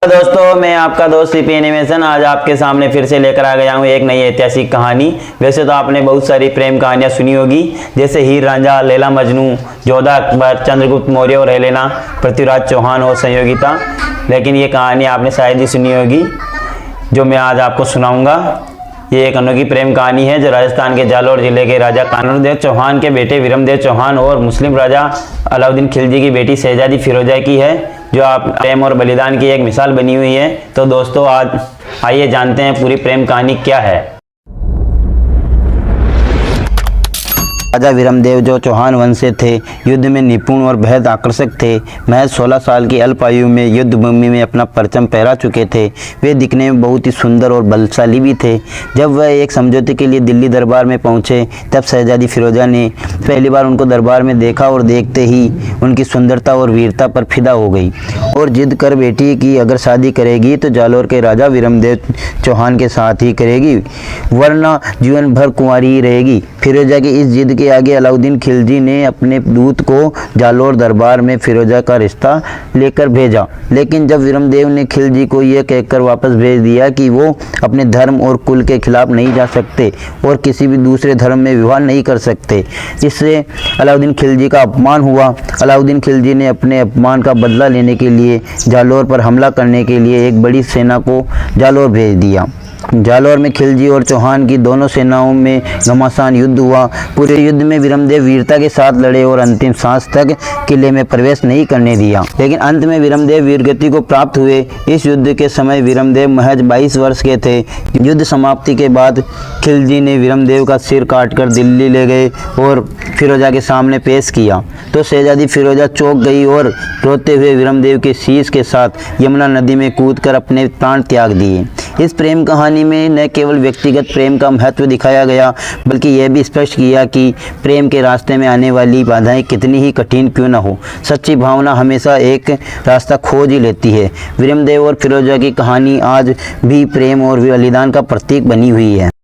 दोस्तों, मैं आपका दोस्त सीपी एनिमेशन आज आपके सामने फिर से लेकर आ गया हूँ एक नई ऐतिहासिक कहानी। वैसे तो आपने बहुत सारी प्रेम कहानियाँ सुनी होगी, जैसे हीर रांझा, लैला मजनू, जोधा अकबर, चंद्रगुप्त मौर्य और हेलेना, पृथ्वीराज चौहान और संयोगिता। लेकिन ये कहानी आपने शायद ही सुनी होगी जो मैं आज आपको सुनाऊंगा। ये एक अनोखी प्रेम कहानी है जो राजस्थान के जालोर जिले के राजा कानूरदेव चौहान के बेटे विरमदेव चौहान और मुस्लिम राजा अलाउद्दीन खिलजी की बेटी शहजादी फिरोजा की है, जो आप प्रेम और बलिदान की एक मिसाल बनी हुई है। तो दोस्तों, आज आइए जानते हैं पूरी प्रेम कहानी क्या है। राजा विरमदेव जो चौहान वंश से थे, युद्ध में निपुण और बेहद आकर्षक थे। महज 16 साल की अल्प आयु में युद्ध भूमि में अपना परचम फहरा चुके थे। वे दिखने में बहुत ही सुंदर और बलशाली भी थे। जब वह एक समझौते के लिए दिल्ली दरबार में पहुंचे, तब शहजादी फिरोजा ने पहली बार उनको दरबार में देखा और देखते ही उनकी सुंदरता और वीरता पर फिदा हो गई और जिद कर बैठी कि अगर शादी करेगी तो जालोर के राजा विरमदेव चौहान के साथ ही करेगी, वरना जीवन भर कुंवारी ही रहेगी। फिरोजा की इस जिद के आगे अलाउद्दीन खिलजी ने अपने दूत को जालोर दरबार में फिरोजा का रिश्ता लेकर भेजा। लेकिन जब विरमदेव ने खिलजी को यह कहकर वापस भेज दिया कि वो अपने धर्म और कुल के खिलाफ नहीं जा सकते और किसी भी दूसरे धर्म में विवाह नहीं कर सकते, इससे अलाउद्दीन खिलजी का अपमान हुआ। अलाउद्दीन खिलजी ने अपने अपमान का बदला लेने के लिए जालोर पर हमला करने के लिए एक बड़ी सेना को जालोर भेज दिया। जालोर में खिलजी और चौहान की दोनों सेनाओं में घमासान युद्ध हुआ। पूरे युद्ध में विरमदेव वीरता के साथ लड़े और अंतिम सांस तक किले में प्रवेश नहीं करने दिया, लेकिन अंत में विरमदेव वीरगति को प्राप्त हुए। इस युद्ध के समय विरमदेव महज 22 वर्ष के थे। युद्ध समाप्ति के बाद खिलजी ने विरमदेव का सिर काटकर दिल्ली ले गए और फिरोजा के सामने पेश किया तो शहजादी फिरोजा चौंक गई और रोते हुए विरमदेव के शीश के साथ यमुना नदी में कूदकर अपने प्राण त्याग दिए। इस प्रेम कहानी में न केवल व्यक्तिगत प्रेम का महत्व दिखाया गया, बल्कि यह भी स्पष्ट किया कि प्रेम के रास्ते में आने वाली बाधाएं कितनी ही कठिन क्यों न हो, सच्ची भावना हमेशा एक रास्ता खोज ही लेती है। विरमदेव और फिरोजा की कहानी आज भी प्रेम और बलिदान का प्रतीक बनी हुई है।